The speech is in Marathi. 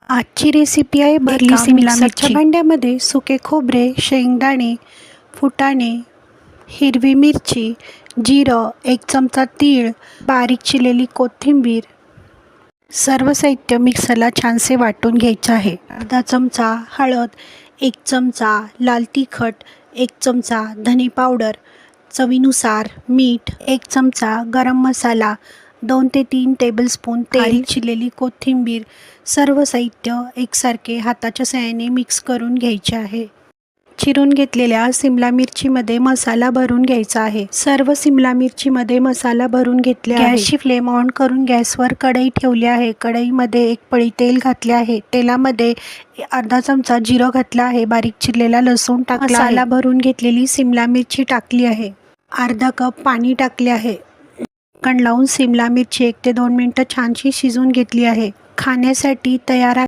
आजची रेसिपी आहे भरली शिमला मिरची। भांड्यामध्ये सुके खोबरे, शेंगदाणे, फुटाणे, हिरवी मिरची, जिरं, 1 चमचा तीळ, बारीक चिरलेली कोथिंबीर, सर्व साहित्य मिक्सरला छानसे वाटून घ्यायचं आहे। अर्धा चमचा हळद, 1 चमचा लाल तिखट, 1 चमचा धने पावडर, चवीनुसार मीठ, 1 चमचा गरम मसाला, 2 ते 3 टेबलस्पून तेल, चिरलेली कोथिंबीर, सर्व साहित्य एकसारखे हाताच्या सहाय्याने मिक्स करून घ्यायचे आहे। चिरून घेतलेल्या शिमला मिरचीमध्ये मसाला भरून घ्यायचा आहे। सर्व शिमला मिरचीमध्ये मसाला भरून घेतले आहे। गॅसची फ्लेम ऑन करून गॅसवर कढई ठेवली आहे। कढईमध्ये 1 पळी तेल घातले आहे। तेलामध्ये अर्धा चमचा जिरं घातला आहे। बारीक चिरलेला लसूण टाकला आहे। मसाला भरून घेतलेली शिमला मिरची टाकली आहे। अर्धा कप पाणी टाकले आहे। झाकण लावून शिमला मिरची 1 ते 2 मिनिटं छानशी शिजवून घेतली आहे। खाण्यासाठी तयार